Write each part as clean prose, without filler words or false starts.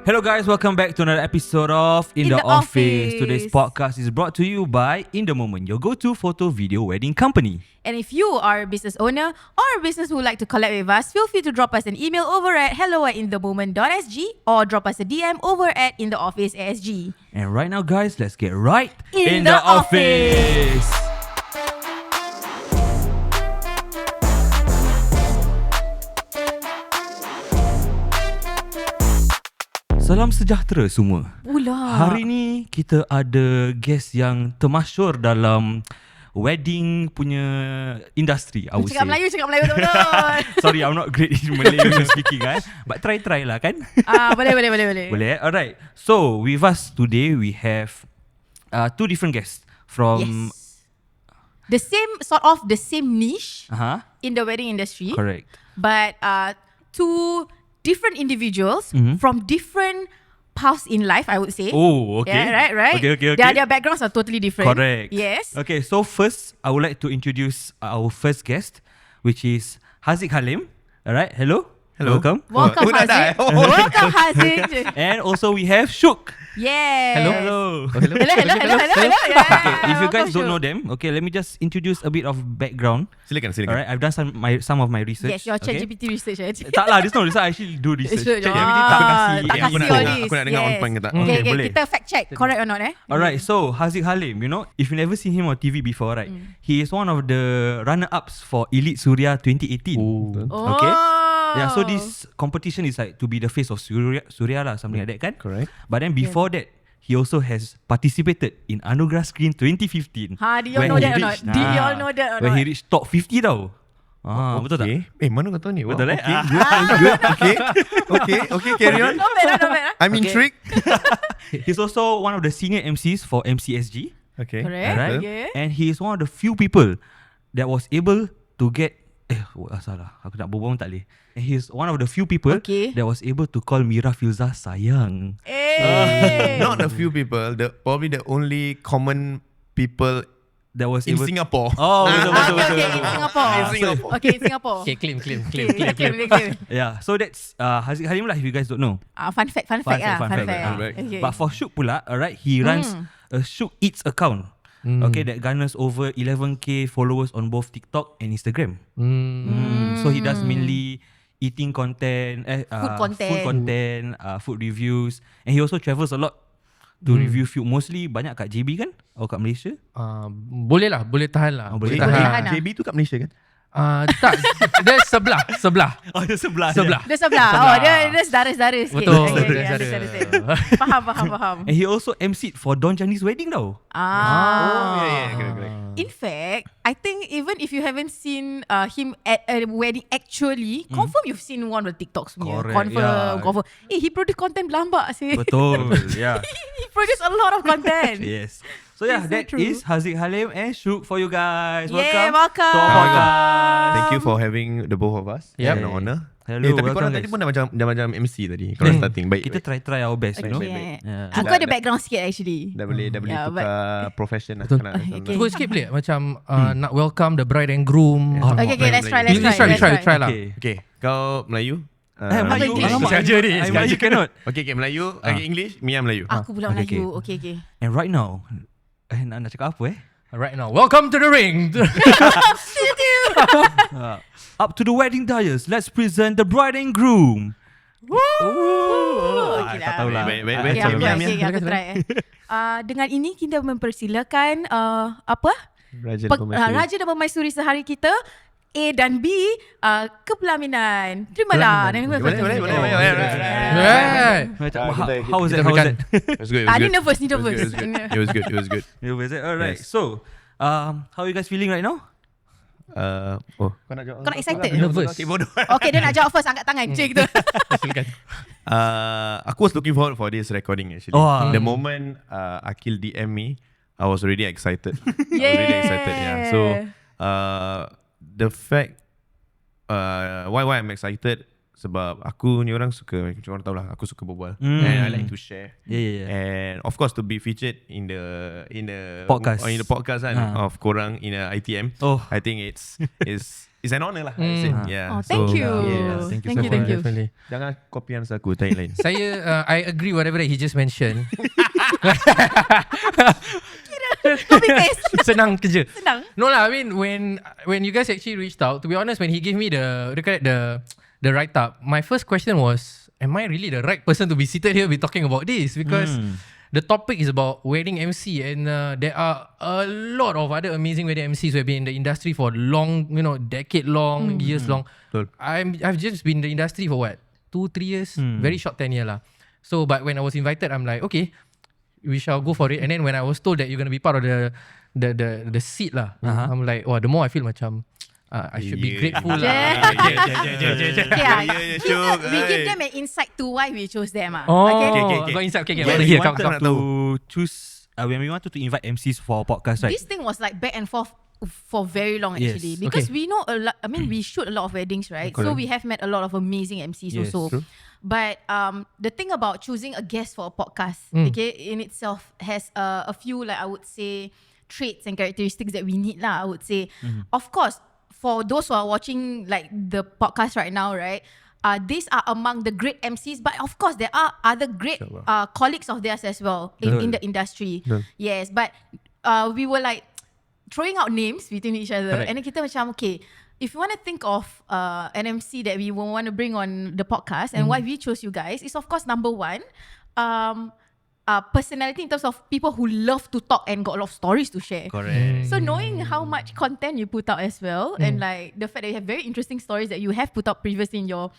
Hello guys, welcome back to another episode of In the Office. Today's podcast is brought to you by Inthemoment, your go-to photo video wedding company. And if you are a business owner or a business who would like to collab with us, feel free to drop us an email over at hello@inthemoment.sg or drop us a DM over at intheoffice.sg. And right now guys, let's get right In the office. Salam sejahtera semua. Ulah. Hari ni kita ada guest yang termasyur dalam wedding punya industri, I would say. Cakap Melayu betul-betul. Sorry, I'm not great in Malay speaking but try lah kan. Boleh. Boleh. Alright. So with us today we have two different guests from the same niche in the wedding industry. Correct. But two different individuals from different paths in life, I would say. Oh, okay. Yeah, right. Okay. Their backgrounds are totally different. Correct. Yes. Okay, so first, I would like to introduce our first guest, which is Haziq Halim. Alright, hello. Hello. Welcome, Haziq. Welcome, Haziq. And also we have Syuk. Yes. Hello. Hello. Yeah. Okay, if you guys don't know them, okay, let me just introduce a bit of background. Silakan. Alright, I've done some of my research. Yes, your ChatGPT research. Tak lah, this not research. I actually do research. ChatGPT tak kasi all this. Aku nak dengar on point ke tak? Okay, boleh. kita fact check, correct or not Alright, so Haziq Halim, you know, if you never seen him on TV before, right, he is one of the runner-ups for Elite Suria 2018. Okay. Yeah, so this competition is like to be the face of Suria lah, something like that kan? Correct. But then before that, he also has participated in Anugerah Screen 2015. Do you all know that or not? Do you all know that or not? Where he reached top 50 tau. Betul tak? Mana kau tahu ni? Betul Okay, good. Okay, carry on. Not bad. I'm intrigued. He's also one of the senior MCs for MCSG. Okay. Correct. Alright. Yeah. And he is one of the few people that was able to get salah. Aku nak berbual tak boleh. And he is one of the few people that was able to call Mira Filzah sayang. Not a few people. Probably the only common people That was in able Singapore. betul. Okay, in Singapore. Okay, claim. Yeah, so that's Haziq Halim lah, if you guys don't know. Fun fact. Fun fact. Okay. But for Syuk pula, alright, he runs a Syuk Eats account. Okay, that garners over 11k followers on both TikTok and Instagram. So he does mainly eating content, food content, food reviews, and he also travels a lot to review food. Mostly banyak kat JB kan? Atau kat Malaysia? Boleh tahan lah. Boleh tahan. JB tu kat Malaysia kan? Tak, dia sebelah. Oh, dia sebelah. Dia sebelah. Dia sedara sikit. Betul. Okay, understand. Faham. And he also MC'd for Don Chinese wedding tau. Correct. In fact, I think even if you haven't seen him at a wedding actually, confirm you've seen one of the TikToks punya. Correct, Confirm. He produce content berlambak sih. Betul. Yeah. He produce a lot of content. Yes. So yeah, that is Haziq Halim and Syuk for you guys. Yeah, Welcome. welcome. To our podcast. Thank you for having the both of us. Yep. An honor. Hello, tapi korang welcome, tadi guys. pun dah macam MC tadi. Korang starting baik. Kita try our best, you know. Baik. Yeah. Aku ada background sikit actually. Dah boleh tukar profession lah. Betul. Okay. Cuba sikit boleh? Macam nak welcome the bride and groom. Okay, let's try. Try lah. Okay, kau Melayu? Melayu. English. Sengaja ni. Melayu cannot. Okay, Melayu. English, Mia Melayu. Aku pula Melayu. Okay. And right now, nak cakap apa Right now, welcome to the ring. Up to the wedding dais, let's present the bride and groom. Okay Tak tahulah. Baik. Okay, aku try. Dengan ini kita mempersilakan Raja dan Permaisuri sehari kita, A dan B, ke pelaminan. Terimalah. Boleh. How was that? It was good. Ni nervous. It was good. Nervous, alright. Yes. So, how are you guys feeling right now? Kau nak jawab? Kau nak excited? Nervous. Okay, dia nak jawab first. Angkat tangan. Macam gitu. Aku was looking forward for this recording actually. The moment Akil DM me, I was already excited. Yeah. So the fact why I'm excited sebab aku ni orang suka, macam orang tahu lah, aku suka berbual and I like to share. And of course to be featured in the podcast kan of korang in a ITM. I think it's an honor lah. Thank you. Thank you. Definitely. Jangan copy answer aku, tanya lain. Saya I agree whatever that he just mentioned. Copy paste. Senang kerja. Senang. No lah, I mean when you guys actually reached out, to be honest, when he gave me the write up, my first question was, am I really the right person to be seated here be talking about this? Because the topic is about wedding MC, and there are a lot of other amazing wedding MCs who have been in the industry for long, decade long, years long. I've just been in the industry for what, 2-3 years, very short tenure lah. So, but when I was invited, I'm like, okay, we shall go for it. And then when I was told that you're gonna be part of the seat lah, I'm like, the more I feel macam I should be grateful lah. We give them an insight to why we chose them. Okay. Got insight. Okay. We wanted to choose when we wanted to invite MCs for our podcast, right? This thing was like back and forth for very long actually, because we know a lot. I mean, we shoot a lot of weddings, right? So we have met a lot of amazing MCs also. True. But the thing about choosing a guest for a podcast, in itself has a few, like I would say, traits and characteristics that we need lah. I would say, of course, for those who are watching like the podcast right now, right? These are among the great MCs, but of course there are other great colleagues of theirs as well in the industry. Yes, but we were like throwing out names between each other, and then kita macam, okay, if you want to think of an MC that we want to bring on the podcast, and why we chose you guys is, of course, number one, personality in terms of people who love to talk and got a lot of stories to share. Correct. So knowing how much content you put out as well, and like the fact that you have very interesting stories that you have put out previously in your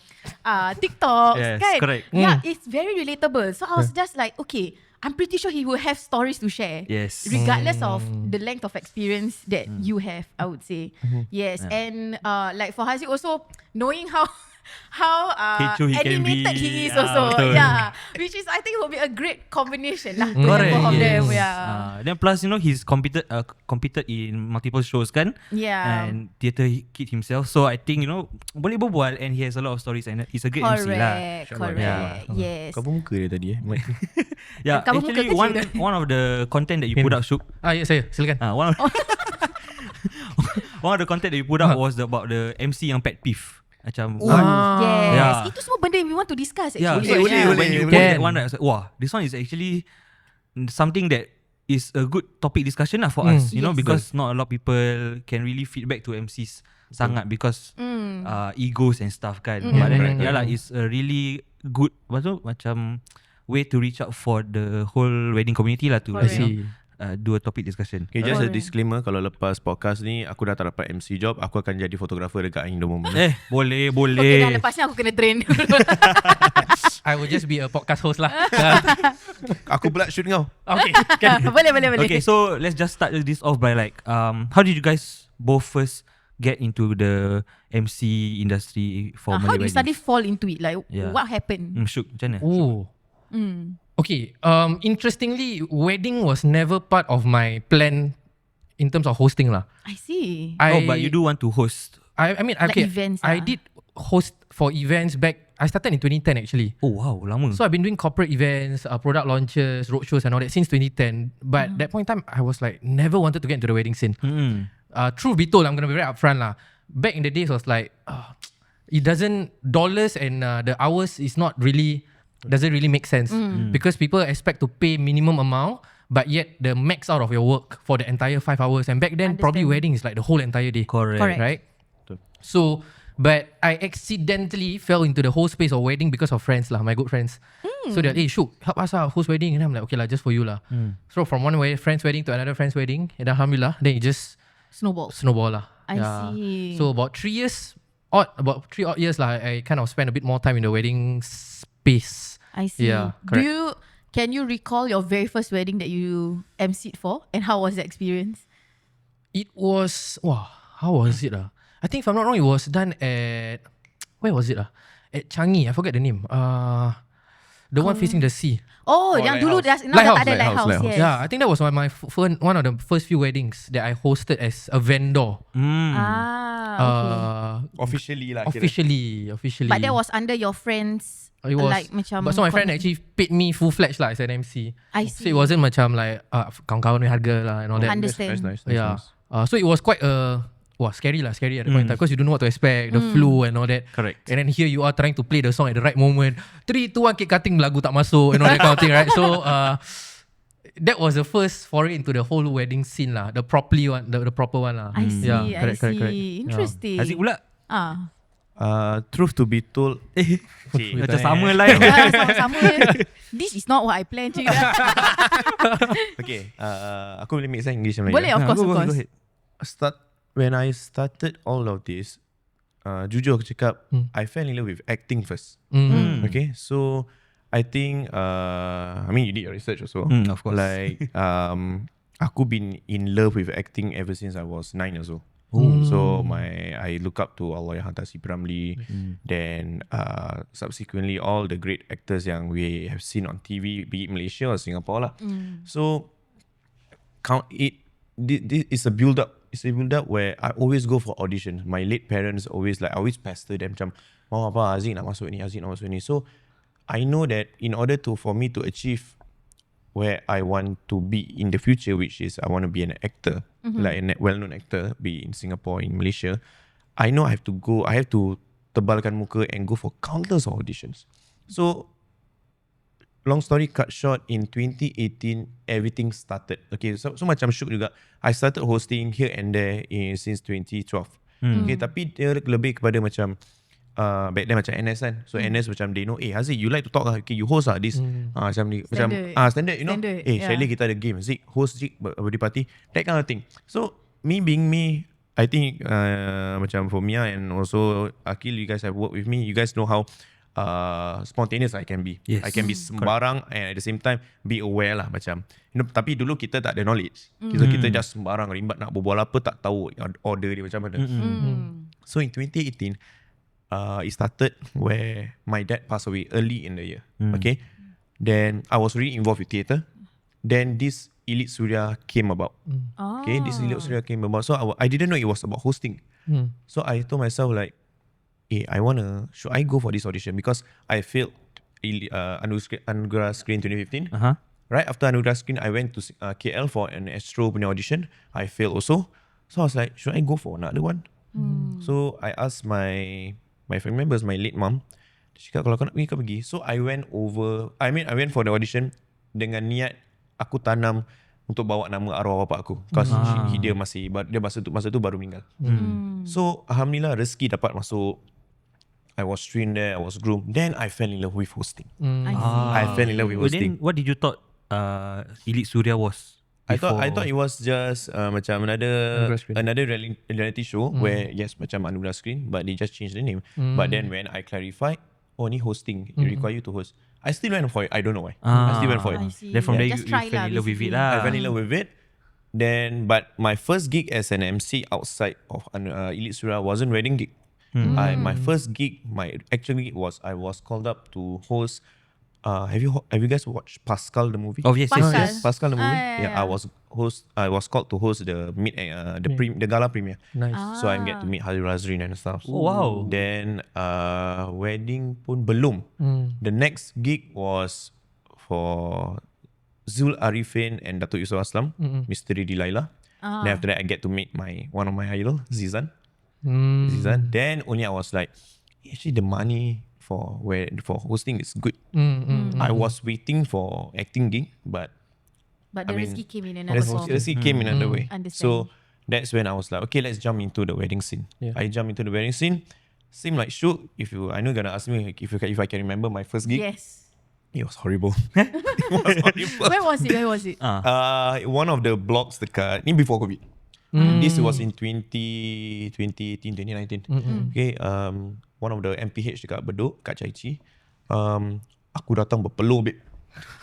TikToks, yes, kan? correct. Yeah, it's very relatable. So I was just like, okay, I'm pretty sure he will have stories to share. Yes. Regardless of the length of experience that you have, I would say. Yes. And like for Haziq also, knowing how animated he is also. Yeah. Which is, I think, will be a great combination lah. Correct. Both of them. Yeah. Then plus, he's competed in multiple shows kan. Yeah. And theatre kid himself. So I think, boleh berbual, and he has a lot of stories, and he's a great MC lah. Correct. Yes. Cover muka dia tadi Yeah, actually one of the content that you put out, Syuk. Ya, saya, silakan. One of the content that you put out was about the MC yang pet peeve. Macam yes. Itu semua benda we want to discuss actually. When you put that one, I was like, wow, this one is actually something that is a good topic discussion lah for us, because not a lot of people can really feedback to MCs sangat because egos and stuff kan. But then it's a really good macam way to reach out for the whole wedding community lah to do a topic discussion. Okay, just a disclaimer, kalau lepas podcast ni aku dah tak dapat MC job, aku akan jadi fotografer dekat Inthemoment. Boleh. Okay, dah lepasnya aku kena train. I will just be a podcast host lah. Aku pula shoot kau. Okay. Boleh. Okay, so let's just start this off by like how did you guys both first get into the MC industry for Malay weddings? How did you suddenly fall into it? Like what happened? Syuk, macam mana? Okay, interestingly, wedding was never part of my plan in terms of hosting lah. I see. But you do want to host. I mean, like events I did host for events back. I started in 2010 actually. Oh wow, lama. So I've been doing corporate events, product launches, roadshows and all that since 2010. But that point in time, I was like never wanted to get into the wedding scene. Truth be told, I'm gonna be very upfront lah. Back in the days, I was like, it doesn't, dollars and the hours is not really, doesn't really make sense because people expect to pay minimum amount, but yet the max out of your work for the entire 5 hours. And back then, probably wedding is like the whole entire day. Correct. Right? So, but I accidentally fell into the whole space of wedding because of friends lah, my good friends. So they're like, hey, Syuk, help us out, host wedding. And I'm like, okay lah, just for you lah. So from one friend's wedding to another friend's wedding, and alhamdulillah, then it just snowball lah. I see. So about 3 odd years lah, I kind of spent a bit more time in the wedding space. I see. Yeah, correct. Can you recall your very first wedding that you emceed for, and how was the experience? It was, how was it lah? I think if I'm not wrong, it was done at, where was it lah? At Changi, I forget the name. The one facing the sea. Yang dulu dah tak ada lighthouse. Yes. Yeah, I think that was one of the first few weddings that I hosted as a vendor. Okay. Officially lah. Officially. But that was under your friends. It was, like macam but so my friend actually paid me full-fledged lah as an MC. I So see. it wasn't macam like kawan-kawan ni harga lah and all that. Understand. That's nice. Yeah. So it was quite scary at the point in time because you don't know what to expect, the flu and all that. Correct. And then here you are trying to play the song at the right moment. 3, 2, 1, cake cutting, lagu tak masuk and all that kind of thing, right? So that was the first foray into the whole wedding scene lah, the properly one, the proper one lah. I see. Yeah, correct. Interesting. Haziq pula. Truth to be told, Macam sama lah. Sama-sama je. This is not what I planned to. okay, aku boleh mix English and Melayu. Boleh, of course, of Go course. ahead. When I started all of this, jujur aku cakap, I fell in love with acting first. Okay, so I think, I mean you did your research also. Of course. Like, aku been in love with acting ever since I was 9 years old. So I look up to Allahyarham Tan Sri Ramlee. Then subsequently all the great actors yang we have seen on TV, be it Malaysia or Singapore lah. So this is a build up. It's a build up where I always go for auditions. My late parents always always pester them macam, "Mau apa, Haziq nak masuk ni, Haziq nak masuk ni." So I know that in order for me to achieve where I want to be in the future, which is I want to be an actor, like a well-known actor, be in Singapore, in Malaysia, I know I have to tebalkan muka and go for countless of auditions. So, long story cut short, in 2018, everything started. Okay, so macam Syuk juga, I started hosting here and there since 2012. Okay, tapi dia lebih kepada macam, back then macam NS kan. So NS macam they know, Haziq, you like to talk lah. Okay, you host lah this. Macam ni. Standard, you know. Shelly kita ada game. Zik, host Zik, birthday party. That kind of thing. So, me being me, I think macam for Mia and also Akil, you guys have worked with me. You guys know how spontaneous I can be. Yes. I can be sembarang and at the same time be aware lah macam. You know, tapi dulu kita tak ada knowledge. Kita just sembarang rimbat nak berbual apa, tak tahu order dia macam mana. So in 2018, it started where my dad passed away early in the year. Okay, then I was really involved with theatre. Then this Elite Surya came about. Okay, this Elite Surya came about. So I didn't know it was about hosting. So I told myself like, should I go for this audition? Because I failed Anugerah Screen 2015. Right after Anugerah Screen, I went to KL for an Astro punya audition. I failed also. So I was like, should I go for another one? So I asked my family members, my late mom, dia cakap kalau kau nak pergi, kau pergi. So I went for the audition dengan niat aku tanam untuk bawa nama arwah bapak aku. Because dia masa tu baru meninggal. So Alhamdulillah rezeki dapat masuk. I was trained there, I was groomed. Then I fell in love with hosting. I fell in love with hosting. Then what did you thought Elite Surya was? I thought it was just macam another reality show where yes macam Anugerah Screen, but they just changed the name. But then when I clarified, ni hosting, it require you to host. I still went for it. I don't know why. I still went for it. Then from there you Just try fell in love with it basically. lah. I fell in love with it. Then, but my first gig as an MC outside of Elite Surya wasn't wedding gig. My first gig, my actual gig was I was called up to host. Have you guys watched Pascal the movie? Oh yes. Pascal the movie. yeah. I was called to host the gala premiere. Nice. So I get to meet Hari Razrin and stuff. Oh, wow. Then wedding pun belum. The next gig was for Zul Arifin and Datuk Yusof Aslam, Misteri Delilah. Then after that I get to meet one of my idol, Zizan. Then only I was like, actually the money for hosting is good. I was waiting for acting gig, but the rezeki came in the another form. rezeki came in another way. Understand. So that's when I was like, okay, let's jump into the wedding scene. I jumped into the wedding scene. Seemed like Syuk, I know you're gonna ask me if I can remember my first gig. Yes. It was horrible. It was horrible. Where was it? One of the blocks dekat ni before COVID. This was in 2018, 2019. Okay, one of the MPH dekat Bedok, kat Chai Chee. Aku datang berpeluh, babe.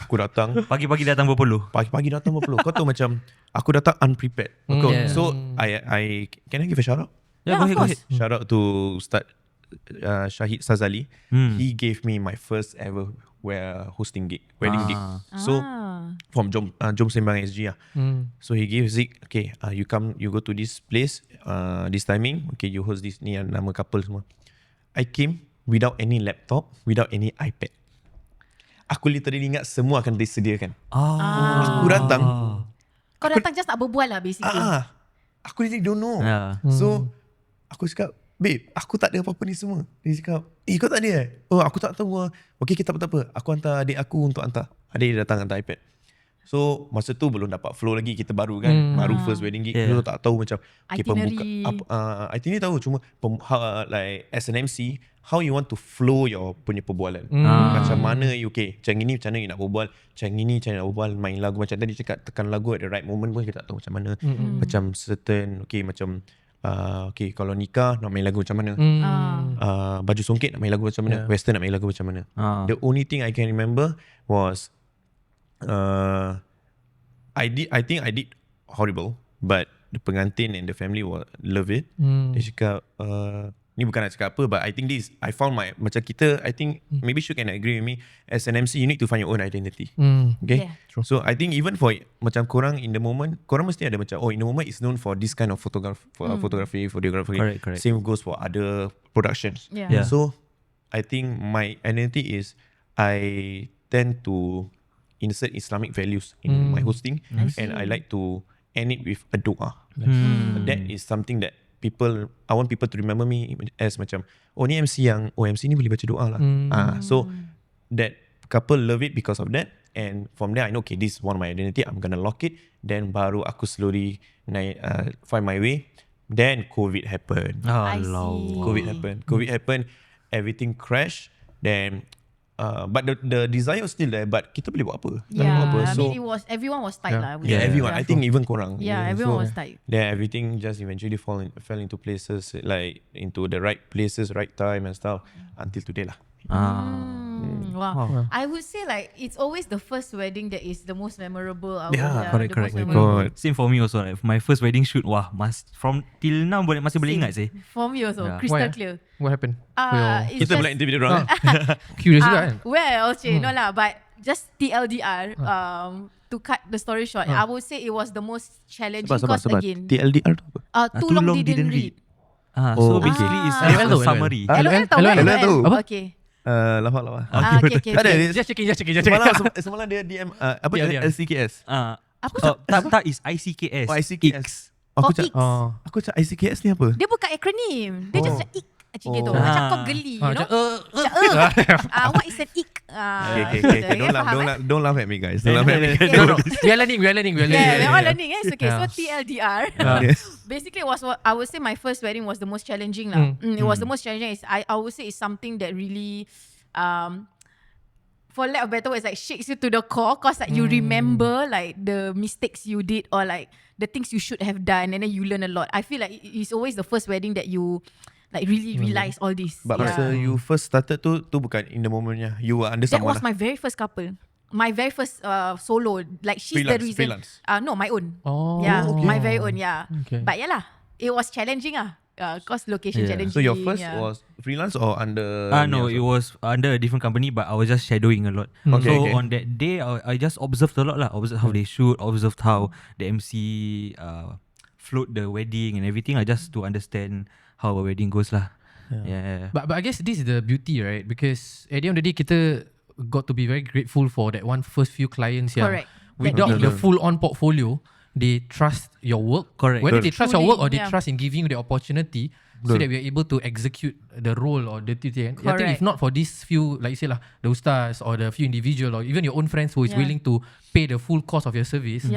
Aku datang Pagi-pagi datang berpeluh. Pagi-pagi datang berpeluh. Kau tahu macam aku datang unprepared. Okay. So I can I give a shout out? Yeah, go ahead. Shout out to Ustaz Syahid Sazali. He gave me my first ever we're hosting wedding gig. So from Jom Sembang SG So he gave Zik, okay, you go to this place, this timing, okay, you host this, ni nama couple semua. I came without any laptop, without any iPad. Aku literally ingat semua akan disediakan. Aku datang. Kau datang just nak berbual lah basically. Aku really don't know. So aku cakap, babe, aku tak ada apa-apa ni semua. Dia cakap, kau tak ada Oh, aku tak tahu. Okay, tak apa-apa. Aku hantar adik aku untuk hantar. Adik dia datang hantar iPad. So masa tu belum dapat flow lagi. Kita baru kan, baru first wedding gig. So tak tahu macam Itinerary. Itinerary tahu, cuma like as an MC, how you want to flow your punya perbualan. Macam mana you, okay, macam ni macam mana you nak berbual, macam ni macam nak berbual, main lagu macam tadi cakap tekan lagu at the right moment pun kita tak tahu macam mana. Macam certain, okay, macam okay, kalau nikah nak main lagu macam mana, baju songket nak main lagu macam mana, western nak main lagu macam mana. The only thing I can remember was I think I did horrible, but the pengantin and the family love it. Dia cakap, ni bukan nak cakap apa, but I think I found macam kita, I think maybe Syuk can agree with me, as an MC you need to find your own identity. Okay, so I think even for macam korang in the moment, korang mesti ada macam, in the moment is known for this kind of photography, videography. Correct. Same goes for other productions. So I think my identity is I tend to insert Islamic values in my hosting, and I like to end it with a doa. That is something that I want people to remember me as macam, ni MC MC ni boleh baca doa lah. So that couple love it because of that, and from there I know, okay, this is one of my identity, I'm gonna lock it. Then baru aku slowly find my way. Then COVID happened. COVID happened, everything crashed. Then but the desire was still there, but kita boleh buat apa? I mean, everyone was tight lah. Everyone. I think even korang. Everyone was tight. Then everything just eventually fell into places, like into the right places, right time and stuff, until today lah. Wow. I would say like it's always the first wedding that is the most memorable. Correct. Same for me also. Like, my first wedding shoot, from till now masih boleh ingat sih. For me also, crystal clear. What happened? Kita boleh interview dia orang. Curious juga kan? Well, no lah, but just TLDR, to cut the story short, I would say it was the most challenging because again, TLDR tu apa? too long didn't read. So basically it's like a summary. LOL tahu kan? tahu. Okay. Lama. Okay. Tak ada. Just checking. Semalam dia DM apa LCKS. Tak is ICKS. ICKS. Aku cakap ICKS ni apa? Dia bukan akronim. Dia just ik macam gitu. Macam kau geli, you know? What is an ik? Okay. Don't laugh at me, guys. Don't laugh at me. No. We are learning. Yeah, we're all learning. Okay, so TLDR. Basically, I would say my first wedding was the most challenging lah. It was the most challenging. I would say it's something that really, for lack of better words, like shakes you to the core, cause like you remember like the mistakes you did or like the things you should have done, and then you learn a lot. I feel like it's always the first wedding that you like really realize all this. But masa you first started tu bukan in the momentnya. You were under someone. That was my very first couple. My very first solo. Like she's the reason. Freelance. No, my own. Okay. My very own. Okay. But it was challenging cause location challenging. So your first was freelance or under? No, it was under a different company, but I was just shadowing a lot. So on that day, I just observed a lot lah. Observed how they shoot, observed how the MC float the wedding and everything. Just to understand how a wedding goes lah. But I guess this is the beauty, right? Because at the end of the day, kita got to be very grateful for that one first few clients. Correct. Without the full-on portfolio, they trust your work. Correct. Whether they trust your work or they trust in giving you the opportunity so that we are able to execute the role or the duty. I think if not for these few, like you say lah, the ustaz or the few individual or even your own friends who is willing to pay the full cost of your service,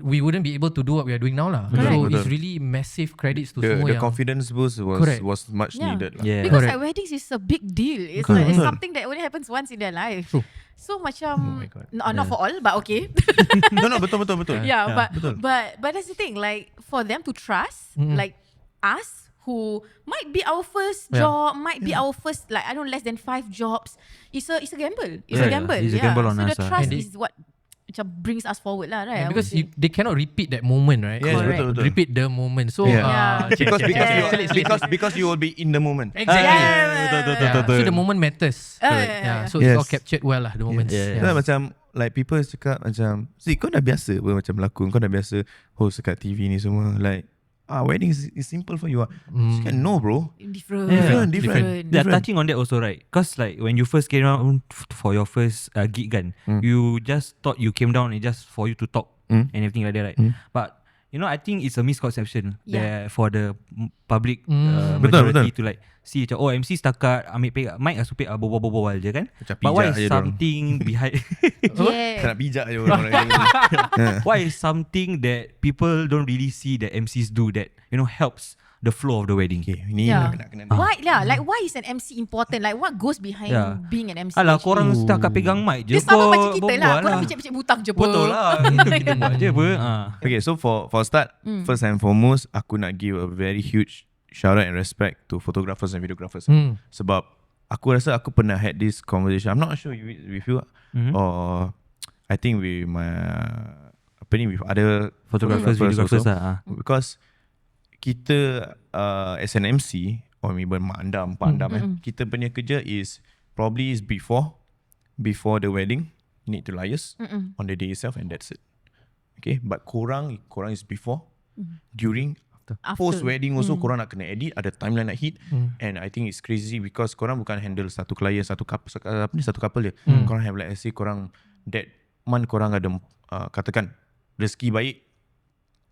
we wouldn't be able to do what we are doing now lah. So it's really massive credits to semua the confidence boost was much needed lah. Because like weddings is a big deal. It's like it's something that only happens once in their life. True. So macam not for all, but okay. No, betul. But that's the thing. Like for them to trust, like us who might be our first job, might be our first like I don't know less than 5 jobs. It's a gamble. It's a gamble. It's a gamble on so us. the trust is what macam brings us forward lah, right? Because they cannot repeat that moment, right? Yes, Correct. betul. Repeat the moment. So Because you will be in the moment. exactly. Betul. So the moment matters. So it's all captured well lah, the moments. So macam like people cakap macam, see, kau dah biasa pun macam berlakon, kau dah biasa host dekat TV ni semua, like wedding is simple for you. Cakap, no bro, Different. Yeah, touching on that also, right? Because like when you first came down for your first gig kan, you just thought you came down and just for you to talk and everything like that, right? But you know, I think it's a misconception that for the public majority to like see macam, MC setakat ambil pegang mic asupik berbual-bual je kan. Macam But why pijak is je something behind tak nak bijak je orang. why is something that people don't really see that MCs do that, you know, helps the flow of the wedding? Okay, ni nak kena. Why lah? Like why is an MC important? Like what goes behind being an MC? Alah, korang setakat pegang mic je. Dia sama macam kita lah. Korang picit-picit butang je pun. Betul lah. Itu kita buat je apa. Okay, so for start, first and foremost, aku nak give a very huge shout out and respect to photographers and videographers. Sebab aku rasa aku pernah had this conversation. I'm not sure with you or I think with with other Photographers, videographers also. Because kita as an MC or even mak andam, pak andam, kita punya kerja is probably is before the wedding. You need to liaise on the day itself and that's it. Okay, but korang is before, during, post wedding also korang nak kena edit, ada timeline nak hit, and I think it's crazy because korang bukan handle satu client, satu couple je. Korang have like, let's say korang that month korang ada katakan rezeki baik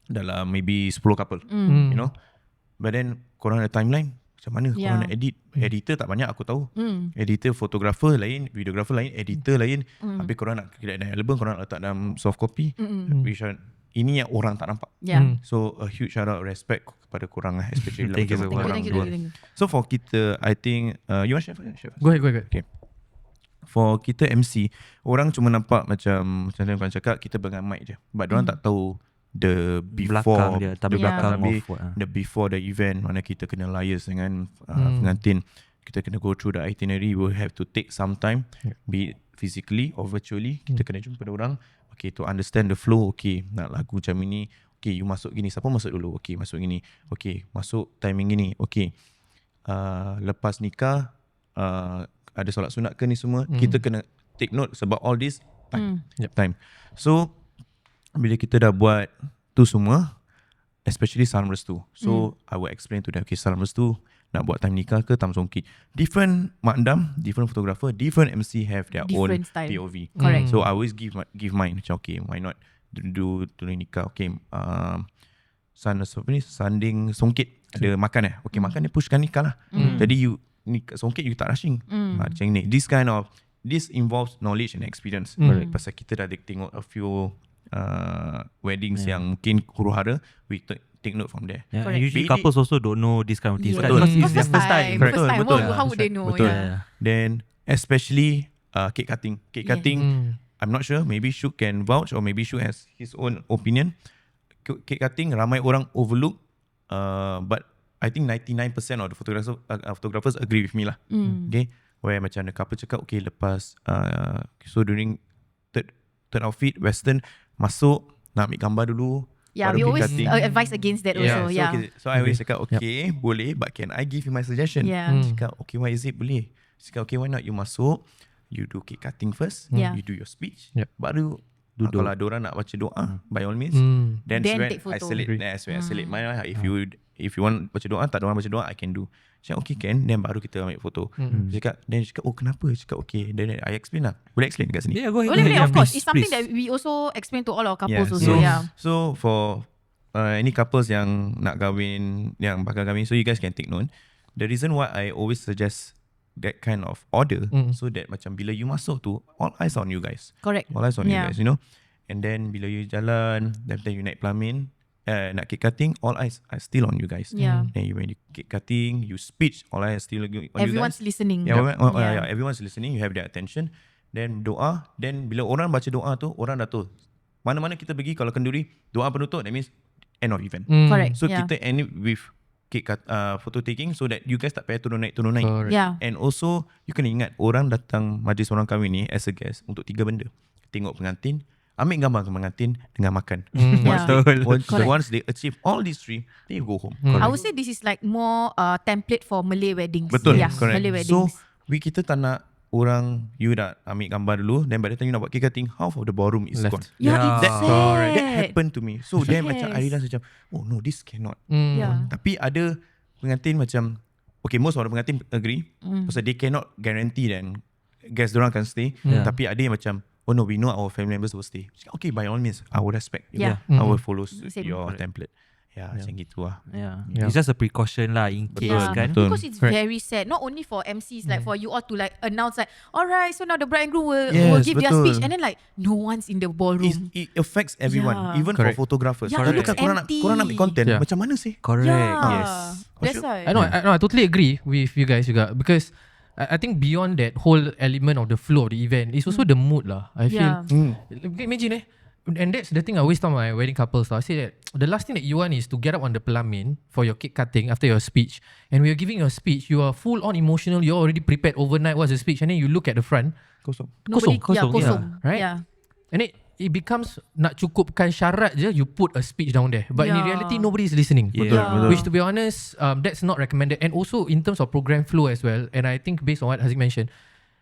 dalam maybe 10 couple, you know, but then korang ada timeline, macam mana korang nak edit. Editor tak banyak aku tahu. Editor, photographer lain, videographer lain, editor lain. Habis korang nak create dalam album, korang nak letak dalam soft copy, which ini yang orang tak nampak. So a huge shout out, respect kepada korang lah, especially Thank you so much. Thank you. So for kita, I think you want share first? Go ahead. Okay. For kita MC, orang cuma nampak macam yang korang cakap, kita pegang mic je, but diorang tak tahu the before, belakang dia, belakang the before the event, mana kita kena liaise dengan pengantin, kita kena go through the itinerary. We'll have to take some time, be it physically or virtually. Kita kena jumpa orang, okay, to understand the flow. Okay, nak lagu macam ini, okay, you masuk gini, siapa masuk dulu, okay, masuk gini, okay, masuk timing gini, okay, lepas nikah ada solat sunat ke ni semua, kita kena take note sebab all this time. So bila kita dah buat tu semua, especially salam restu, so I will explain to them, okay, salam restu nak buat time nikah ke time songkit, different makdam, different photographer, different MC have their Different own style. POV. Correct. So I always give mine, macam okay, why not do nikah, okay, sanding songkit ada makan okay, makan dia pushkan nikah lah. Jadi you nikah songkit you tak rushing. Macam ni, this involves knowledge and experience. Pasal kita dah tengok a few weddings yang mungkin huru-hara, we take note from there. Usually couples also don't know this kind of things. Betul. Because it's their first time. Betul. How would they know? Betul. Yeah. Then especially cake cutting. Cake cutting, I'm not sure, maybe Syuk can vouch or maybe Syuk has his own opinion. Cake cutting ramai orang overlook, but I think 99% of the photographers agree with me lah. Okay, where macam the couple cakap, okay, lepas so during third outfit western, masuk nak ambil gambar dulu. Yeah, we always advise against that also. So I always cakap, okay, boleh, but can I give you my suggestion? Cakap, okay, why is it? Boleh. Cakap, okay, why not you masuk, you do cake cutting first, you do your speech, baru kalau ada orang nak baca doa, by all means, then when I select mine lah. If you want baca doa, tak ada orang baca doa, I can do. Cakap, okay, can, then baru kita ambil foto. Cakap, oh kenapa? Cakap, okay, then I explain lah. Boleh explain dekat sini? Yeah, go ahead. Boleh, of course. It's something please. that we also explain to all our couples also. So for any couples yang nak kahwin, yang bakal kahwin, so you guys can take note. The reason why I always suggest that kind of order, so that macam bila you masuk tu, all eyes on you guys. Correct. All eyes on you guys, you know. And then bila you jalan, then you naik pelamin, nak cake cutting, all eyes are still on you guys. Then when you cake cutting, you speech, all eyes still on you guys. Everyone's listening. Everyone's listening. You have their attention. Then doa. Then bila orang baca doa tu, orang dah tahu mana-mana kita pergi, kalau kenduri doa penutup, that means end of event. Correct. So kita end it with cake photo taking, so that you guys tak payah turun naik. And also you kena ingat, orang datang majlis orang kahwin ni as a guest untuk 3 benda: tengok pengantin, ambil gambar dengan pengantin dengan makan. Once they achieve all these three, they go home. I would say this is like more template for Malay weddings. Betul, Yeah, correct. Malay weddings. So kita tak nak orang, you dah ambil gambar dulu, then by the time you nak buat cake cutting, half of the ballroom is Left. gone. Yeah, it's sad. That happened to me. So then Yes. macam I realize macam, oh no, this cannot. Yeah. Tapi ada pengantin macam, okay, most of the pengantin agree, pasal they cannot guarantee then guests diorang akan stay. Tapi ada yang macam, oh no, we know our family members will stay. Okay, by all means, I will respect you. Yeah. I will follow Same. your template. Macam gitu lah. It's just a precaution lah in case kan. Betul. Because it's very sad. Not only for MCs, like for you all to like announce like, alright, so now the bride and groom will Yes, give their betul. speech, and then like no one's in the ballroom. It affects everyone, Yeah. even Correct. for photographers. Yeah, Kalau it looks korang nak empty. ambil content, Yeah. macam mana sih? Correct. Yes. That's why. I totally agree with you guys juga, because I think beyond that whole element of the flow of the event, it's also the mood lah. I feel. Imagine and that's the thing I always tell my wedding couples. I say that the last thing that you want is to get up on the pelamin for your cake cutting after your speech, and when you're giving your speech, you are full on emotional. You're already prepared overnight what's the speech, and then you look at the front, Kosong. Nobody, kosong, kosong. right? Yeah. And it becomes nak cukupkan syarat je, you put a speech down there. But in Yeah. reality, nobody is listening. Yeah. Betul. Which, to be honest, that's not recommended. And also in terms of program flow as well, and I think based on what Haziq mentioned,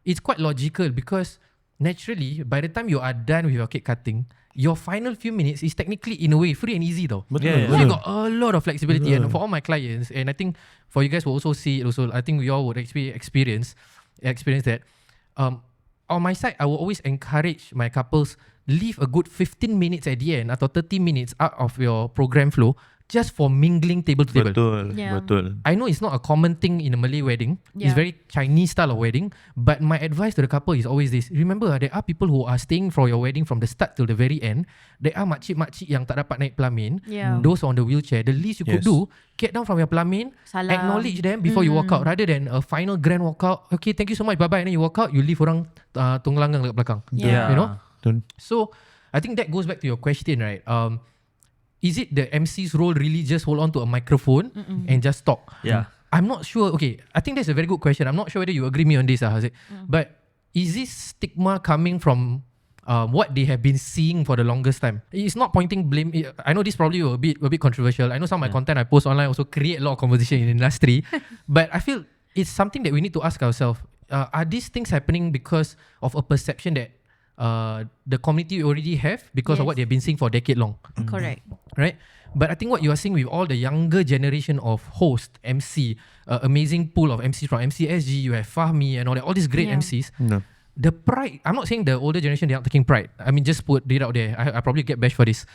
it's quite logical, because naturally, by the time you are done with your cake cutting, your final few minutes is technically in a way free and easy though. Betul. So you got a lot of flexibility. And for all my clients, and I think for you guys will also see it also, I think we all would actually experience that. On my side, I will always encourage my couples, leave a good 15 minutes at the end atau 30 minutes out of your program flow just for mingling table to table. Betul. I know it's not a common thing in a Malay wedding. It's Yeah. very Chinese style of wedding. But my advice to the couple is always this. Remember, there are people who are staying for your wedding from the start till the very end. There are makcik-makcik yang tak dapat naik pelamin. Yeah. Those on the wheelchair. The least you could Yes. do, get down from your pelamin, Salam. acknowledge them before you walk out. Rather than a final grand walkout. Okay, thank you so much, bye-bye. And then you walk out, you leave orang tunggelanggang dekat belakang. Yeah. You know? Betul. So, I think that goes back to your question, right? Is it the MC's role really just hold on to a microphone and just talk? Yeah. I'm not sure. Okay, I think that's a very good question. I'm not sure whether you agree me on this, Haziq. But is this stigma coming from what they have been seeing for the longest time? It's not pointing blame. I know this probably a bit controversial. I know some of my content I post online also create a lot of conversation in the industry. But I feel it's something that we need to ask ourselves. Are these things happening because of a perception that the community already have because of Yes. what they've been seeing for a decade long? Correct. Right? But I think what you are seeing with all the younger generation of host, MC, amazing pool of MCs from MCSG, you have Fahmi and all that, all these great Yeah. MCs. No. The pride, I'm not saying the older generation, they are not taking pride. I mean, just put it out there. I probably get bashed for this.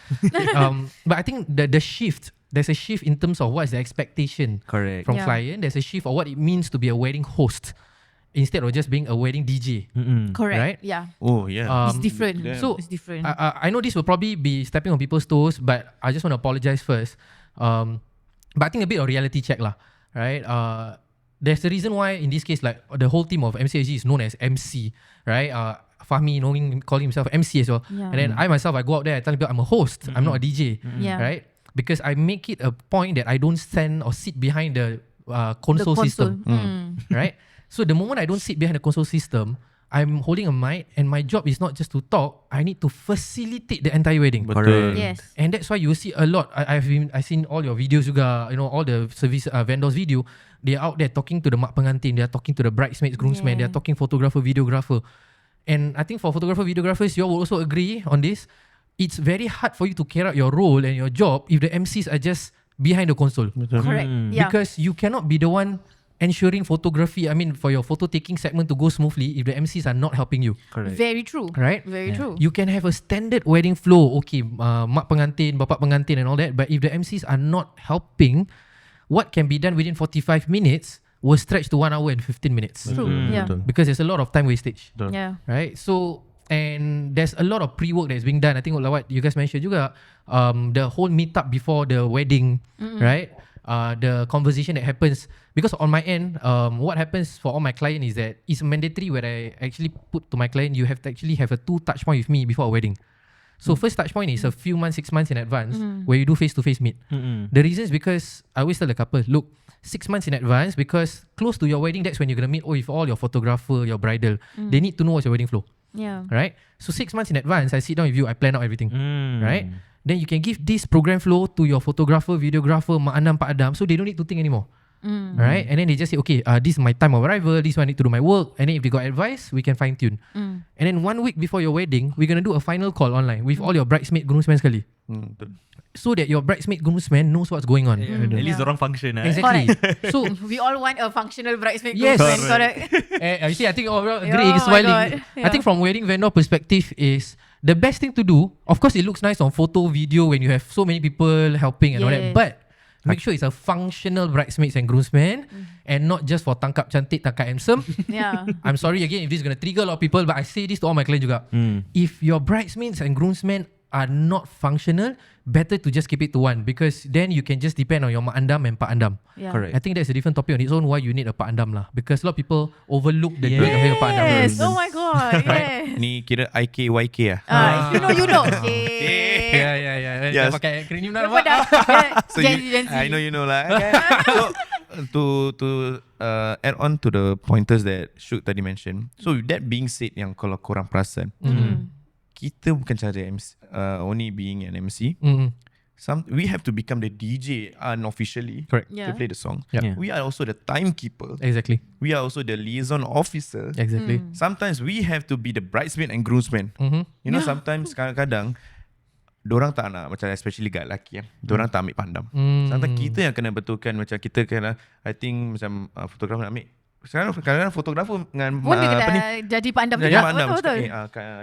But I think the shift, there's a shift in terms of what is the expectation Correct. from Yeah. client. There's a shift of what it means to be a wedding host instead of just being a wedding DJ. Correct. Right? Yeah. Oh yeah. It's different. Damn. So It's different. I know this will probably be stepping on people's toes, but I just want to apologize first. But I think a bit of reality check lah, right? There's a reason why in this case, like the whole team of MCSG is known as MC, right? Fahmi calling himself MC as well. Yeah. And then I myself, I go out there, I tell people I'm a host, I'm not a DJ, Yeah. right? Because I make it a point that I don't stand or sit behind the console system, right? So the moment I don't sit behind the console system, I'm holding a mic, and my job is not just to talk. I need to facilitate the entire wedding. Betul. Yes. And that's why you see a lot. I've seen all your videos juga, you know, all the service vendors video. They are out there talking to the mak pengantin, they are talking to the bridesmaids, groomsmen, they are talking photographer, videographer. And I think for photographer, videographers, you all will also agree on this. It's very hard for you to carry out your role and your job if the MCs are just behind the console. Correct. Yeah. Because you cannot be the one ensuring photography, I mean for your photo taking segment to go smoothly if the MCs are not helping you. Correct. Very true. Right? Very true. You can have a standard wedding flow, okay, mak pengantin, bapak pengantin and all that, but if the MCs are not helping, what can be done within 45 minutes will stretch to 1 hour and 15 minutes. True. Yeah. Because there's a lot of time wastage, Yeah. right? So, and there's a lot of pre-work that's being done. I think like what you guys mentioned juga, the whole meetup before the wedding, right? The conversation that happens, because on my end, what happens for all my client is that it's mandatory where I actually put to my client, you have to actually have a 2 touch point with me before a wedding. So first touch point is a few months, 6 months in advance, where you do face-to-face meet. The reason is because I always tell the couple, look, 6 months in advance, because close to your wedding, that's when you're gonna meet with all your photographer, your bridal. They need to know what's your wedding flow. Yeah. Right? So 6 months in advance, I sit down with you, I plan out everything. Right? Then you can give this program flow to your photographer, videographer, Mak Anam, Pak Adam, so they don't need to think anymore. Right? And then they just say, okay, this is my time of arrival, this one I need to do my work, and then if they got advice, we can fine tune. And then 1 week before your wedding, we're going to do a final call online with all your bridesmaid, groomsmen sekali. So that your bridesmaid, groomsmen knows what's going on. At least orang function. Exactly. So We all want a functional bridesmaid. Yes. groomsman, correct. you see, I think overall Greg is my smiling. God. I think from wedding vendor perspective is the best thing to do. Of course, it looks nice on photo, video when you have so many people helping and all that. Yes. But make sure it's a functional bridesmaids and groomsmen and not just for tangkap cantik, tangkap handsome. Yeah. I'm sorry again if this is going to trigger a lot of people, but I say this to all my clients juga. If your bridesmaids and groomsmen are not functional, better to just keep it to one, because then you can just depend on your Mak Andam and Pak Andam. Yeah. Correct. I think that's a different topic on its own, why you need a Pak Andam lah, because a lot of people overlook the need of having a Pak Andam. Yes. Oh my God. Yes. Ni kira IKYK lah. If you know, you know. Okay. Yeah. Yes. Dah pakai akronim dah Apa nampak. dah? So I know you know lah. So to add on to the pointers that Syuk tadi mention. So with that being said, yang kalau korang perasan, kita bukan cara MC, only being an MC. We have to become the DJ unofficially. Correct. Yeah. To play the song. Yeah. We are also the timekeeper. Exactly. We are also the liaison officer. Exactly. Sometimes we have to be the bridesmaid and groomsman. You know, sometimes kadang-kadang dorang tak nak, macam especially kat lelaki dorang tak ambil pandam. Sometimes kita yang kena betulkan, macam kita kena, I think macam fotografer nak ambil. Sekarang kadang-kadang fotografer dengan Pun dia apa ni, kena jadi pandam jadi juga. pandam. Betul.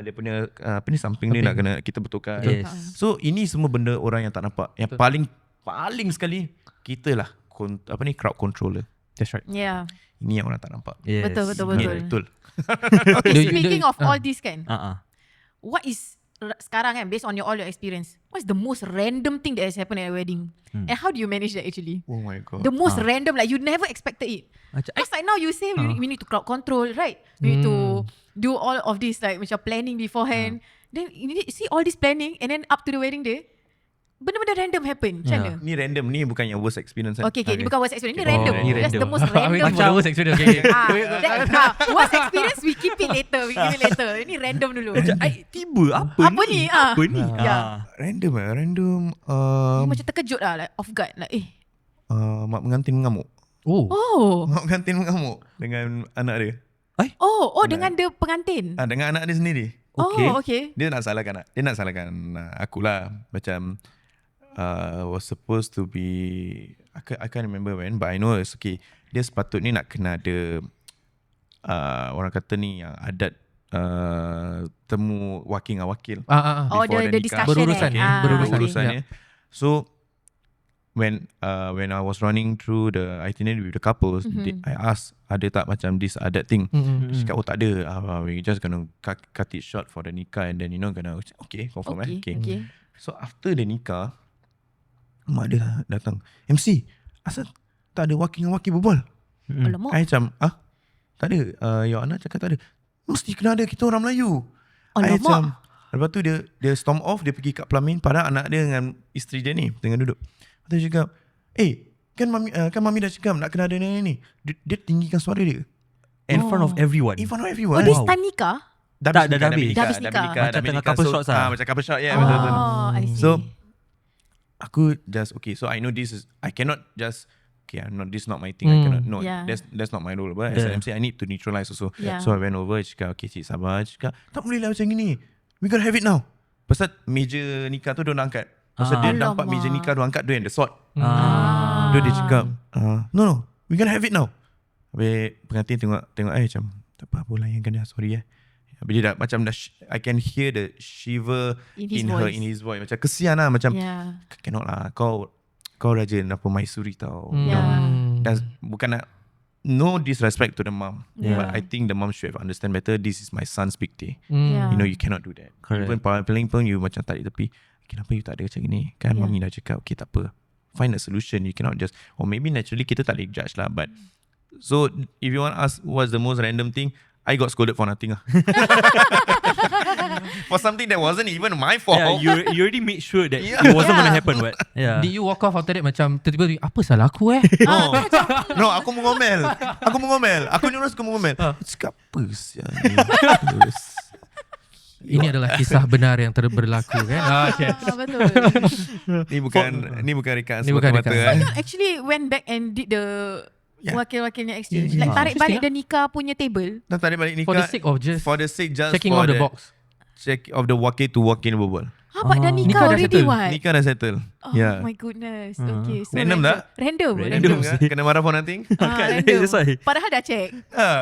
Dia punya apa ni samping dia nak kena kita betulkan. Yes. So ini semua benda orang yang tak nampak. Yang paling sekali kita lah apa ni, crowd controller. That's right. Yeah. Ini yang orang tak nampak. Yes. Betul. Ini betul. Okay, speaking of all this kan, what is sekarang kan, based on all your experience, what's the most random thing that has happened at a wedding? And how do you manage that actually? Oh my god. The most random, like you never expected it. Because like now you say we need to crowd control, right? We need to do all of this like macam planning beforehand. Then you need see all this planning and then up to the wedding day, benda-benda random happen. Macam mana? Ni random, ni bukan yang worst experience kan? Okay, ni bukan worst experience. Ni random. ni That's random. the most random. Waiting for the worst experience. Okay. Worst experience, we keep it later. We give it later. Ini random dulu. Tiba apa ni? Apa ni? Ya. Random. Macam terkejut lah, like off guard. Like Mak pengantin mengamuk. Oh. Mak pengantin mengamuk dengan anak dia. Oh, dengan dia pengantin. Dengan anak dia sendiri. Okay. Oh, okay. Dia nak salahkan aku lah. Macam was supposed to be, I can't remember when, but I know it's okay. Dia sepatutnya nak kena ada orang kata ni yang adat temu wakil. Oh, before the nikah. discussion Berurusan. So when I was running through the itinerary with the couples, I asked, ada tak macam this adat thing? She cakap, tak ada. We just gonna cut it short for the nikah, and then gonna confirm. Okay. So after the nikah, mak dia datang, MC, asal tak ada wakil berbual? Alamak. I macam, tak ada. Your anak cakap tak ada. Mesti kena ada, kita orang Melayu. I Alamak. macam, lepas tu dia storm off, dia pergi kat pelamin, padahal anak dia dengan isteri dia ni tengah duduk. Lepas tu dia cakap, kan mami dah cakap nak kena ada ni. Dia tinggikan suara dia In front of everyone. in front of Oh, everyone. this time nikah? Dah habis. Dah habis nikah. Macam tengah couple shots lah. Macam couple shot, betul. Oh, I see. So aku just so I know this is, I cannot just this is not my thing. I cannot, no, Yeah. that's not my role. But as an MC, I need to neutralize also. Yeah. So I went over, cakap, okay cik sabar. Cakap, tak boleh lah macam gini, we gotta have it now. Pasal meja nikah tu dia nak angkat. Pasal dia nampak meja nikah dia angkat, dia yang the sort. Dia cakap, no, we gotta have it now. Habis pengantin tengok macam, tak apa layankan dia, sorry. Habis dia dah macam I can hear the shiver in his voice. Macam kesian lah, macam cannot lah, kau raja apa maisuri tau. Dan bukan nak, no disrespect to the mom, but I think the mom should have understand better. This is my son's big day. You cannot do that. Correct. Even paling pun you macam tarik tepi, kenapa you tak ada macam ni? Kan mami dah cakap, okay tak apa, find a solution. You cannot just, or maybe naturally kita tak boleh judge lah, but so if you want to ask what's the most random thing, I got scolded for nothing. For something that wasn't even my fault. Yeah, you already made sure that it wasn't going to happen. But Did you walk off after that macam tiba-tiba, apa salah aku No, aku mengomel. Aku nyuruh aku mengomel. Cakap apa sial ni? Ini adalah kisah benar yang berlaku kan. Okay. Betul. Ni bukan rekaan Ni bukan semata-mata rekaan. kan. Actually went back and did the wakil-wakilnya exchange. Yeah. Like tarik balik Interesting, the nikah punya table. Dah tarik balik nikah For the sake of just checking for out the box. check of the wakil to walk-in berbual. Dah nikah Nikah dah already settle. what? Nikah dah settle. Oh my goodness. Okay. So Random tak? Random. Random kan? Kena marah for nothing. Random. That's why. Padahal dah check.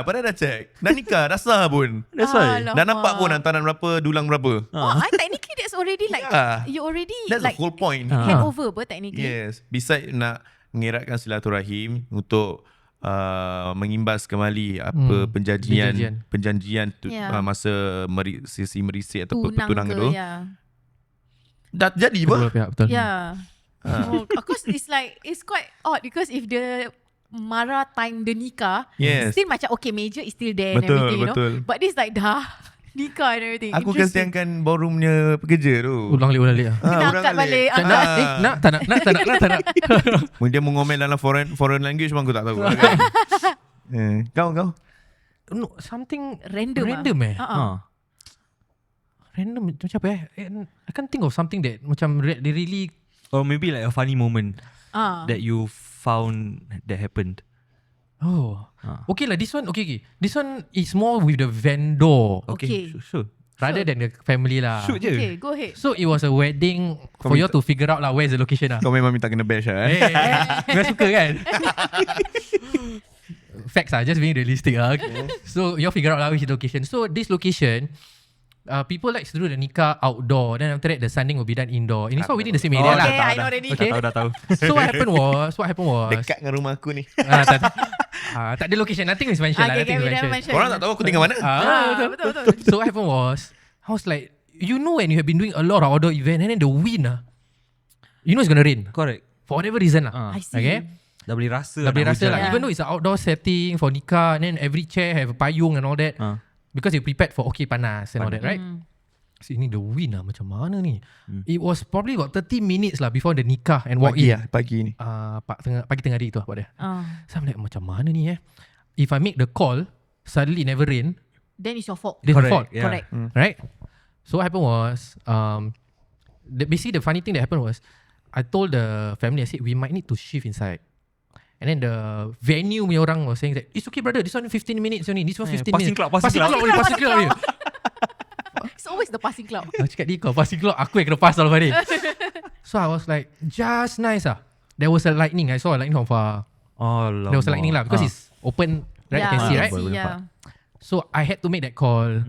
Padahal dah check. Dah nikah, dah sah pun. That's why. Dah nampak pun hantaran berapa, dulang berapa. Technically that's already like you already That's like the whole point. hand over technically. Yes. Besides nak mengeratkan silaturahim untuk mengimbas kembali apa penjanjian tu, masa sesi merisik atau petunang tu. Dah jadi apa? Betul. Yeah. Of course it's quite odd because if the marah time the nikah, Yes. still macam okay, major is still there and Betul, everything, you know. betul. But this like dah nikah and everything. Aku Interesting. kasihankan ballroomnya pekerja tu. Ulang balik. Kena angkat balik. Tak nak. Dia mengomel dalam foreign language pun aku tak tahu. Kau No, something Random Random macam apa I can't think of something that macam they really Or maybe like a funny moment that you found that happened. Okay lah, this one okay. This one is more with the vendor Okay. Sure. rather than the family lah. Shoot je. Okay, go ahead. So it was a wedding for you to figure out lah where's the location lah. Kau memang minta kena bash lah. Kau suka kan? Facts lah, just being realistic lah. Okay. So you figure out lah which location. So this location, people like to do the nikah outdoor. Then after that the sanding will be done indoor. And it's all within the same area lah. Okay, I know already. Okay. Dah tahu. So what happened was Dekat dengan rumah aku ni. tak ada location. Nothing is mentioned lah. Okay, Nothing is we never mentioned. mention. Korang tak tahu aku tinggal mana. Betul. So what happened was, I was like, you know when you have been doing a lot of outdoor event and then the wind you know it's gonna rain. Correct. For whatever reason lah. I see. Okay. Dah boleh rasa. Dah boleh nak rasa hujan. lah. Yeah. Even though it's an outdoor setting for nikah, and then every chair have a payung and all that. Because you prepared for okay panas and all that, right? So ini the wind lah macam mana ni? It was probably about 30 minutes lah before the nikah and walk in. Pagi ni. Pagi tengah hari tu buat dia. So I'm like macam mana ni If I make the call, suddenly never rain, Then it's your fault. this is Correct, fault. yeah. Correct. Right? So what happened was, basically the funny thing that happened was, I told the family, I said, we might need to shift inside. And then the venue punya orang was saying that, it's okay brother, this one 15 minutes only, this one 15 passing minutes. clock. Passing clock only. It's always the passing cloud. Aku cakap dia kau passing clock, aku yang kena pass lepas ni. So I was like, just nice lah. There was a lightning, I saw a lightning from far. There was a lightning lah, because it's open, right? You can see, right? Yeah. So I had to make that call.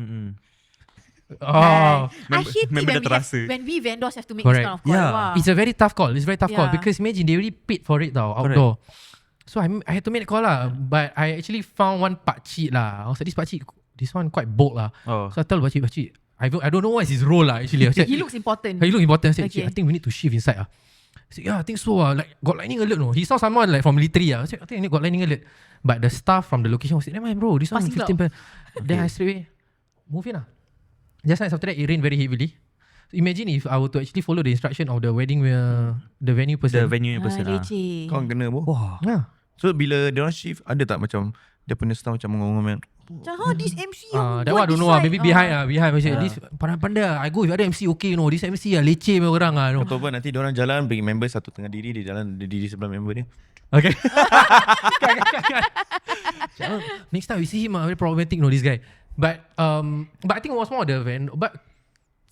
I hate it member dah terasa. when we vendors have to make Correct. this kind of call. Yeah. Wow. It's a very tough call. It's very tough call Yeah. because imagine they already paid for it tau, outdoor. So I had to make the call lah. But I actually found one pakcik lah. I was like, this one quite bold lah. So I tell pakcik, I don't know what is his role lah actually. I said, He looks important. he look important. I said, Okay. I think we need to shift inside lah. I said, yeah, I think so lah. Like got lightning alert no. He saw someone like from military lah. I said, I think I got lightning alert. But the staff from the location was like, never mind bro, this one Passing 15%. Then I straight away move in lah. Just nice after that it rained very heavily. So imagine if I were to actually follow the instruction of the wedding the venue person. The venue person. Leceh. Kau kena boh. Yeah. So bila dia orang shift, ada tak macam dia punya staff macam ngomong-ngomong, Macam this MC That one I don't know lah. Maybe behind macam this pandai-pandai I go with other MC okay no. This MC leceh punya orang lah no. atau apa nanti dia orang jalan bagi member satu tengah diri, dia jalan dia diri sebelah member dia. Okay. Next time we see him very problematic no this guy. But I think it was more the event. But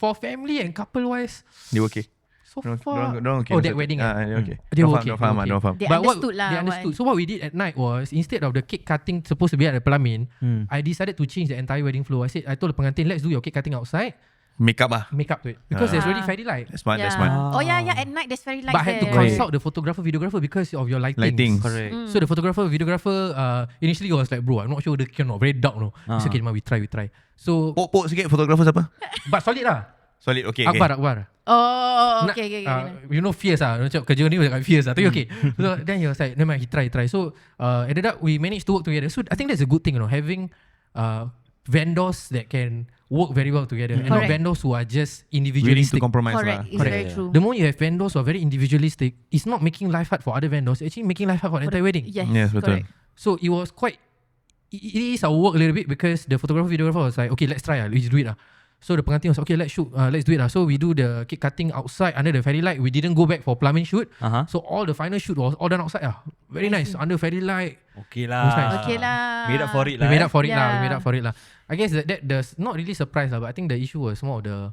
for family and couple wise, Dia okay. so far. Dorang okay. Oh, that wedding. Dia okay. They were Dia okay. faham. They But understood lah. They understood. So what we did at night was, instead of the cake cutting supposed to be at the Pelamin, I decided to change the entire wedding flow. I told the pengantin, let's do your cake cutting outside, Make up lah. make up to it. Because there's already fairy light. That's smart. That's smart. Oh yeah, at night there's very light But I had to there. consult the photographer, videographer because of your lighting. Correct. So the photographer, videographer, initially was like, bro, I'm not sure the camera very dark no. It's okay, we try. So, Pok sikit fotografer siapa? but solid lah. Solid, okay. Akbar. Oh, Nak, okay. you know fierce lah. Macam kerja ni macam fierce lah. Tapi okay. So then he was like, never mind, he try. So ended up we managed to work together. So I think that's a good thing, having vendors that can work very well together and not Correct. vendors who are just Willing to individualistic. compromise Correct. lah. It's very true. The moment you have vendors who are very individualistic, it's not making life hard for other vendors. It's actually making life hard for the entire wedding. Yes, betul. correct. So it was quite. It is our work a little bit because the photographer, videographer was like, okay, let's try. Let's do it. So the pengantin was okay, let's shoot, let's do it lah. So we do the cake cutting outside under the fairy light. We didn't go back for plumbing shoot. So all the final shoot was all done outside lah. Very nice under fairy light. Okay lah. Nice. Okay lah. Made up for it lah. We made up for it lah. We made up for it lah. I guess that the not really surprise lah, but I think the issue was more of the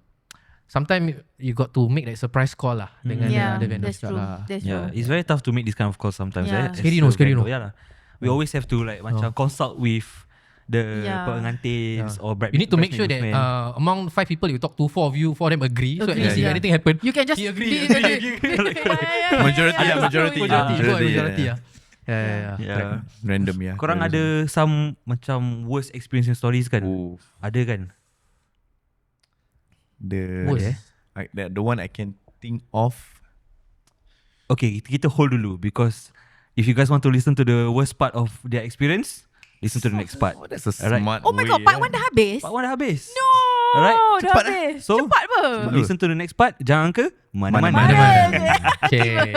sometimes you got to make that surprise call lah dengan the vendors lah. That's true. It's very tough to make this kind of calls sometimes. Scary no. Yeah lah. We always have to like macam consult with the pengantins or you need to make sure that among 5 people you talk to, 4 of you, 4 of them agree. So at least if anything happen, You can just he agree. Majority. Yeah. Random Korang ada some macam worst experience stories kan? Ada kan? The one I can think of. Okay, kita hold dulu because if you guys want to listen to the worst part of their experience, listen to the next part. That's a smart Oh my god, part 1 dah habis? Part 1 dah habis. No. Alright, dah cepat habis. So, cepat apa? Listen to the next part. Jangan ke mana-mana. Okay.